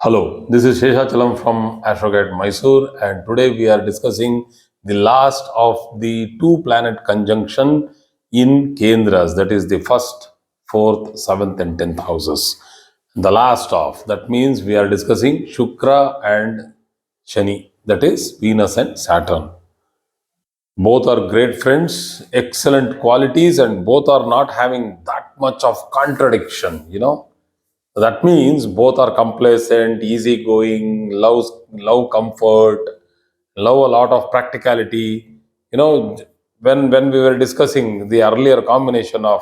Hello, this is Sheshachalam from Astrogate Mysore, and today we are discussing the last of the two planet conjunction in Kendras, that is the first, fourth, seventh, and 10th houses. The last of that means we are discussing Shukra and Shani, that is Venus and Saturn. Both are great friends, excellent qualities, and both are not having that much of contradiction. That means both are complacent, easygoing, love comfort, love a lot of practicality. You know, when we were discussing the earlier combination of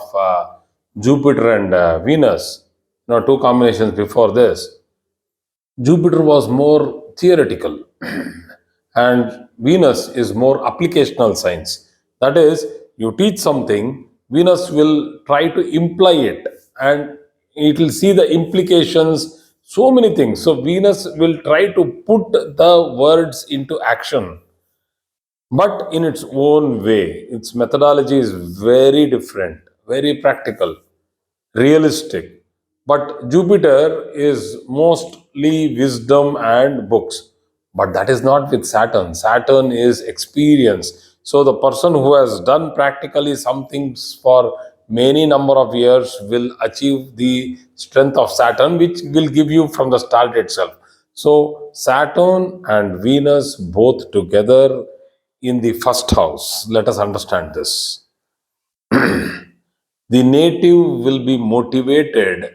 Jupiter and Venus, two combinations before this, Jupiter was more theoretical, and Venus is more applicational science. That is, you teach something, Venus will try to imply it and it will see the implications, so many things. So, Venus will try to put the words into action, but in its own way. Its methodology is very different, very practical, realistic. But Jupiter is mostly wisdom and books. But that is not with Saturn. Saturn is experience. So the person who has done practically some things for many number of years will achieve the strength of Saturn, which will give you from the start itself. So Saturn and Venus both together in the first house. Let us understand this. The native will be motivated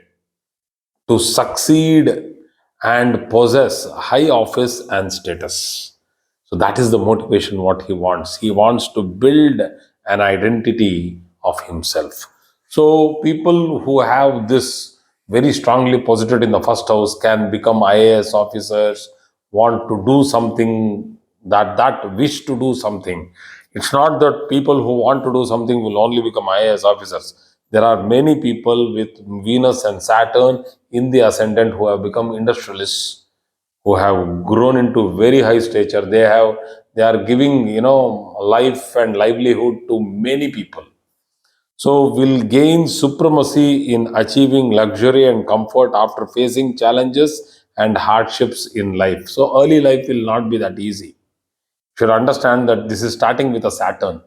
to succeed and possess high office and status. So that is the motivation what he wants. He wants to build an identity of himself. So people who have this very strongly posited in the first house can become IAS officers, want to do something, that wish to do something. It's not that people who want to do something will only become IAS officers. There are many people with Venus and Saturn in the ascendant who have become industrialists, who have grown into very high stature. They are giving life and livelihood to many people. So will gain supremacy in achieving luxury and comfort after facing challenges and hardships in life. So early life will not be that easy. You should understand that this is starting with a Saturn.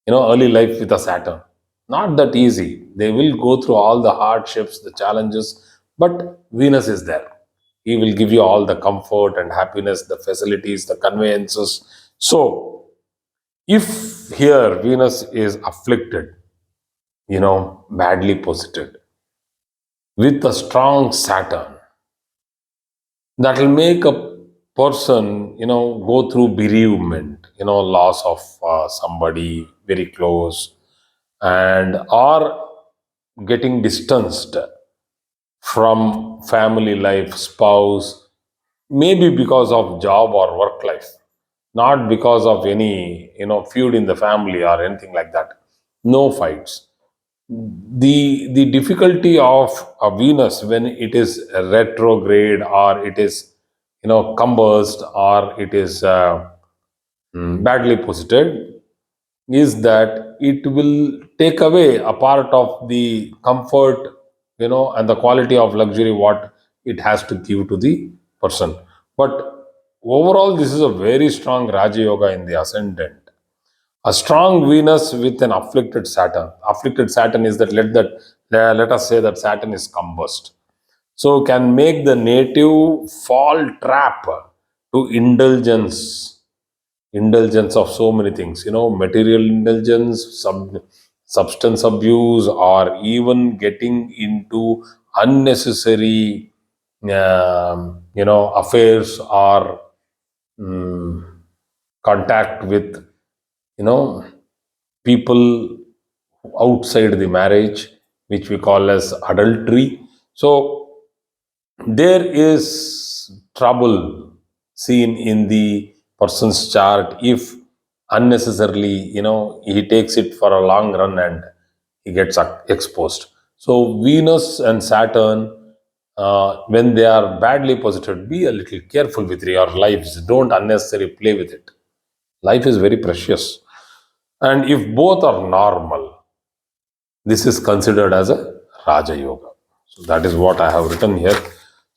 Early life with a Saturn. Not that easy. They will go through all the hardships, the challenges, but Venus is there. He will give you all the comfort and happiness, the facilities, the conveyances. So, if here Venus is afflicted, badly posited, with a strong Saturn, that will make a person, go through bereavement, loss of somebody very close, and or getting distanced from family life, spouse, maybe because of job or work life, not because of any feud in the family or anything like that. No fights. The difficulty of a Venus when it is retrograde, or it is combust, or it is badly posited, is that it will take away a part of the comfort, and the quality of luxury what it has to give to the person. But overall, this is a very strong Raja Yoga in the ascendant. A strong Venus with an afflicted Saturn. Afflicted Saturn is that let us say that Saturn is combust. So can make the native fall trap to indulgence of so many things, material indulgence, substance abuse, or even getting into unnecessary affairs, or contact with people outside the marriage, which we call as adultery. So there is trouble seen in the person's chart if unnecessarily, he takes it for a long run and he gets exposed. So Venus and Saturn, when they are badly posited, be a little careful with your lives. Don't unnecessarily play with it. Life is very precious. And if both are normal, this is considered as a Raja Yoga. So that is what I have written here.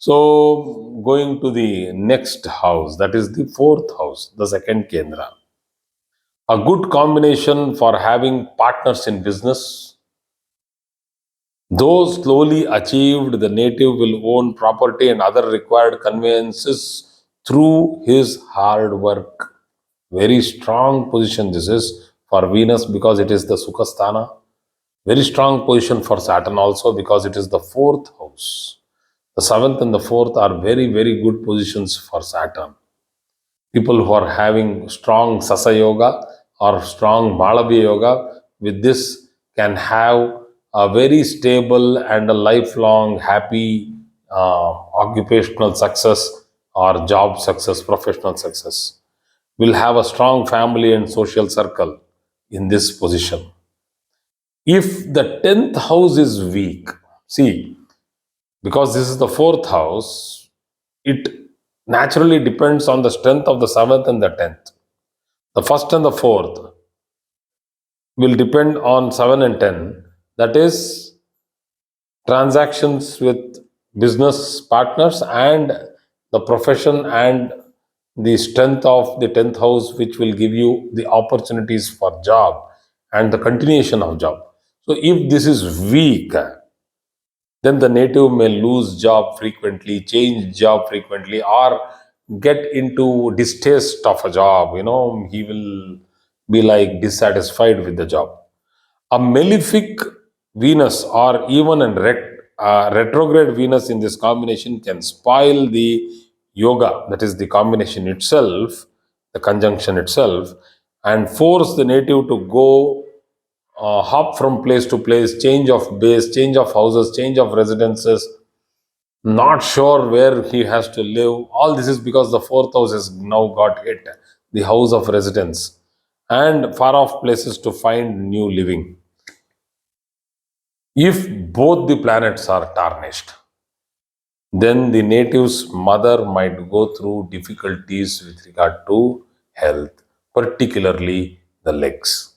So, going to the next house, that is the fourth house, the second Kendra. A good combination for having partners in business. Though slowly achieved, the native will own property and other required conveyances through his hard work. Very strong position this is for Venus because it is the Sukhasthana. Very strong position for Saturn also because it is the fourth house. The seventh and the fourth are very, very good positions for Saturn. People who are having strong Sasa Yoga or strong Malavya Yoga with this can have a very stable and a lifelong happy occupational success or job success, professional success. Will have a strong family and social circle in this position. If the 10th house is weak, see, because this is the fourth house, it naturally depends on the strength of the seventh and the 10th. The first and the fourth will depend on 7 and 10. That is transactions with business partners and the profession and the strength of the 10th house, which will give you the opportunities for job and the continuation of job. So if this is weak, then the native may lose job frequently, change job frequently, or get into distaste of a job. He will be like dissatisfied with the job. A malefic Venus or even a retrograde Venus in this combination can spoil the yoga, that is the combination itself, the conjunction itself, and force the native to go hop from place to place, change of base, change of houses, change of residences, not sure where he has to live. All this is because the fourth house has now got hit, the house of residence, and far off places to find new living. If both the planets are tarnished, then the native's mother might go through difficulties with regard to health, particularly the legs.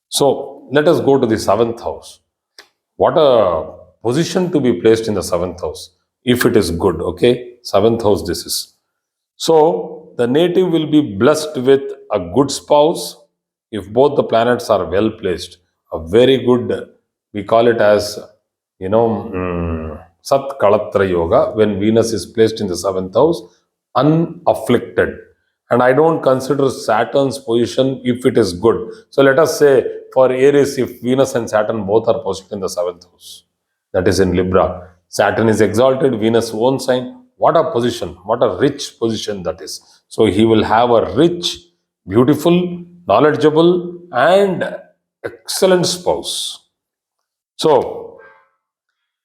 So let us go to the seventh house. What a position to be placed in the seventh house if it is good. Okay, seventh house this is. So the native will be blessed with a good spouse if both the planets are well placed. A very good, we call it as, Sat Kalatra Yoga, when Venus is placed in the seventh house, unafflicted. And I don't consider Saturn's position if it is good. So let us say for Aries, if Venus and Saturn both are positioned in the seventh house, that is in Libra. Saturn is exalted, Venus own sign. What a position, what a rich position that is. So he will have a rich, beautiful, knowledgeable, and excellent spouse. So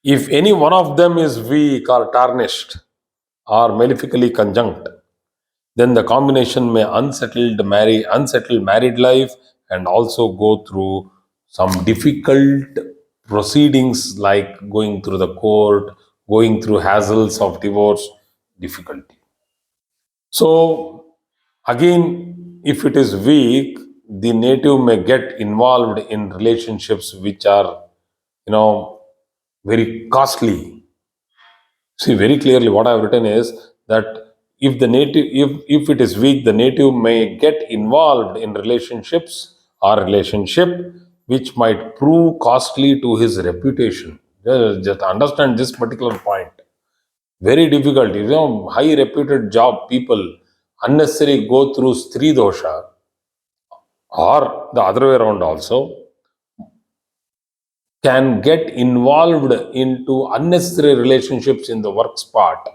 if any one of them is weak or tarnished or malefically conjunct, then the combination may unsettle married life and also go through some difficult proceedings like going through the court, going through hassles of divorce, difficulty. So again, if it is weak, the native may get involved in relationships which are, you know, very costly. See, very clearly what I have written is that if it is weak, the native may get involved in relationships or relationship which might prove costly to his reputation. Just understand this particular point. Very difficult. High reputed job people unnecessarily go through stri dosha, or the other way around also, can get involved into unnecessary relationships in the work spot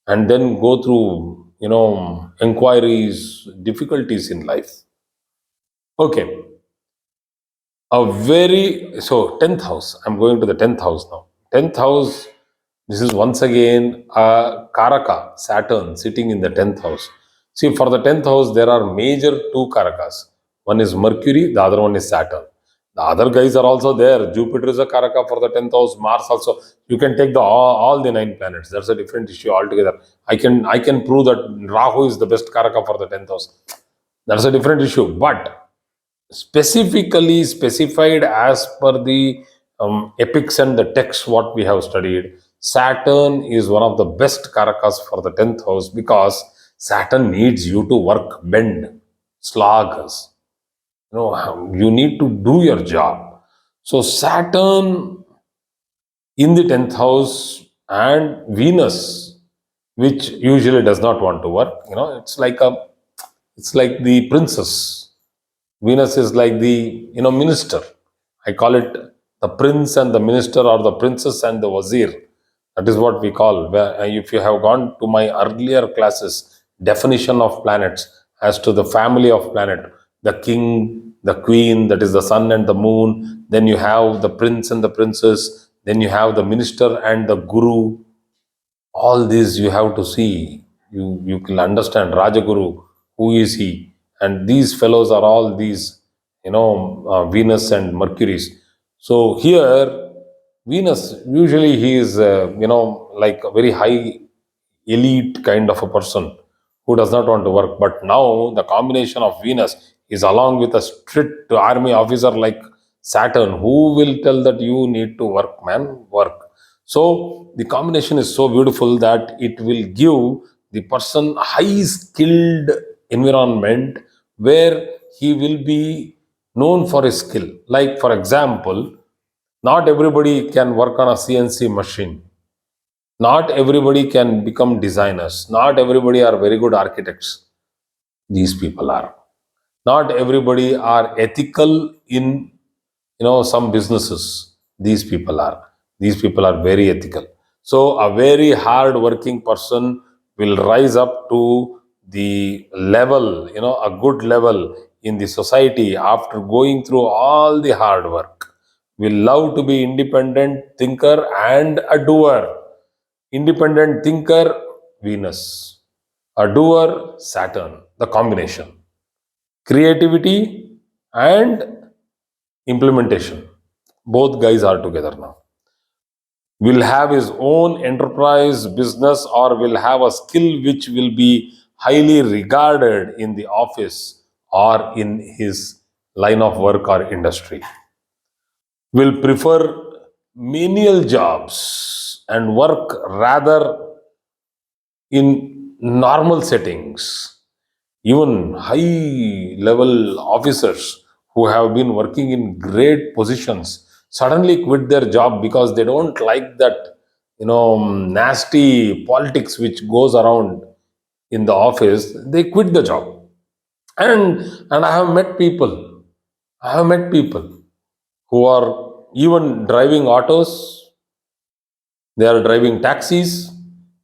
and then go through inquiries, difficulties in life. Okay, a very, so 10th house, I'm going to the 10th house now. 10th house, this is once again a karaka, Saturn sitting in the 10th house. See, for the 10th house there are major two karakas. One is Mercury, the other one is Saturn. The other guys are also there. Jupiter is a karaka for the 10th house, Mars also. You can take all the nine planets. That's a different issue altogether. I can prove that Rahu is the best karaka for the 10th house. That's a different issue. But specifically specified as per the epics and the text what we have studied, Saturn is one of the best karakas for the 10th house because Saturn needs you to work, bend, slog. You need to do your job. So Saturn in the 10th house and Venus, which usually does not want to work, it's like the princess. Venus is like the minister. I call it the prince and the minister, or the princess and the wazir. That is what we call. If you have gone to my earlier classes, definition of planets as to the family of planet, the king, the queen, that is the sun and the moon. Then you have the prince and the princess. Then you have the minister and the guru. All these you have to see. You can understand Rajaguru, who is he, and these fellows are all these Venus and Mercury's. So here Venus, usually he is like a very high elite kind of a person who does not want to work. But now the combination of Venus is along with a strict army officer like Saturn, who will tell that you need to work, man, work. So the combination is so beautiful that it will give the person high skilled environment where he will be known for his skill. Like, for example, not everybody can work on a CNC machine. Not everybody can become designers. Not everybody are very good architects. These people are. Not everybody are ethical in some businesses. These people are. These people are very ethical. So a very hard working person will rise up to the level, a good level in the society after going through all the hard work. Will love to be independent thinker and a doer. Independent thinker, Venus. A doer, Saturn. The combination. Creativity and implementation. Both guys are together now. Will have his own enterprise business, or will have a skill which will be highly regarded in the office or in his line of work or industry. Will prefer menial jobs and work rather in normal settings. Even high level officers who have been working in great positions suddenly quit their job because they don't like that nasty politics which goes around in the office. They quit the job. And I have met people who are even driving autos. They are driving taxis.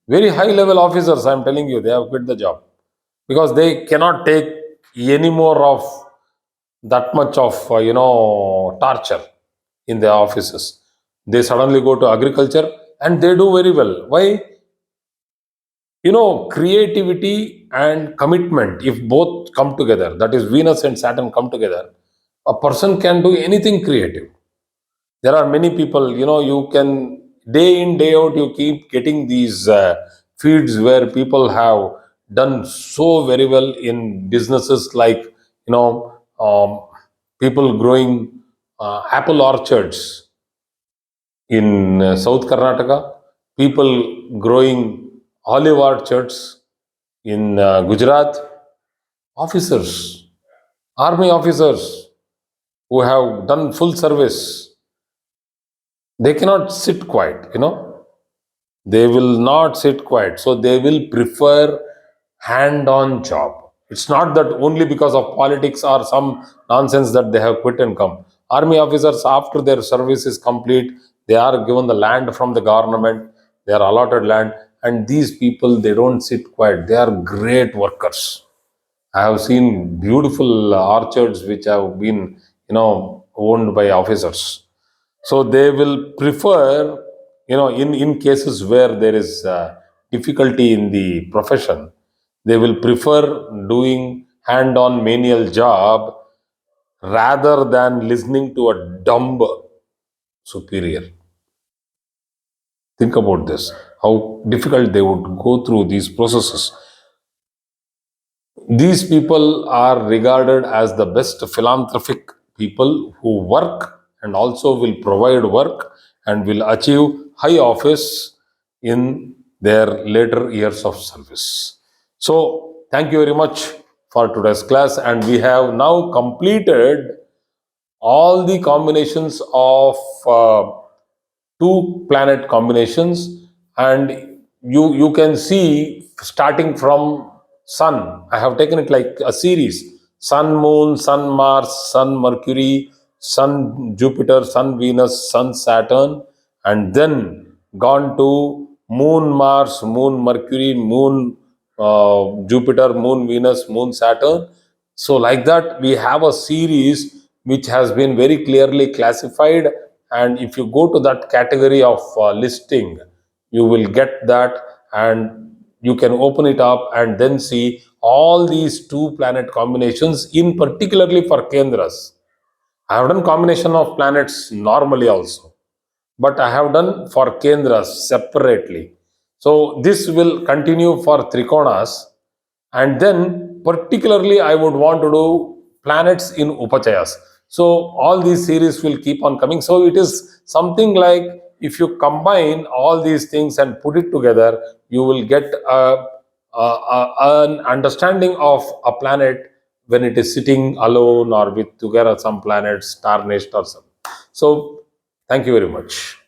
Very high level officers, I'm telling you, they have quit the job because they cannot take any more of that much of torture in their offices. They suddenly go to agriculture and they do very well. Why? Creativity and commitment, if both come together, that is Venus and Saturn come together, a person can do anything creative. There are many people, you can day in day out you keep getting these feeds where people have done so very well in businesses, like people growing apple orchards in South Karnataka, people growing olive orchards in Gujarat, officers, army officers who have done full service. They cannot sit quiet. They will not sit quiet, so they will prefer hand on job. It's not that only because of politics or some nonsense that they have quit and come. Army officers, after their service is complete, they are given the land from the government. They are allotted land, and these people, they don't sit quiet. They are great workers. I have seen beautiful orchards which have been owned by officers. So they will prefer, in cases where there is difficulty in the profession, they will prefer doing hand on menial job rather than listening to a dumb superior. Think about this, how difficult they would go through these processes. These people are regarded as the best philanthropic people who work and also will provide work and will achieve high office in their later years of service. So, thank you very much for today's class, and we have now completed all the combinations of two planet combinations, and you can see starting from sun. I have taken it like a series: sun, moon, sun, Mars, sun, Mercury, sun, Jupiter, sun, Venus, sun, Saturn, and then gone to moon, Mars, moon, Mercury, moon, Jupiter, moon, Venus, moon, Saturn. So, like that, we have a series which has been very clearly classified. And if you go to that category of listing, you will get that, and you can open it up and then see all these two planet combinations, in particularly for Kendras. I have done combination of planets normally also, but I have done for Kendras separately. So this will continue for Trikonas, and then particularly I would want to do planets in Upachayas. So all these series will keep on coming. So it is something like, if you combine all these things and put it together, you will get an understanding of a planet when it is sitting alone or with together some planets tarnished or something. So thank you very much.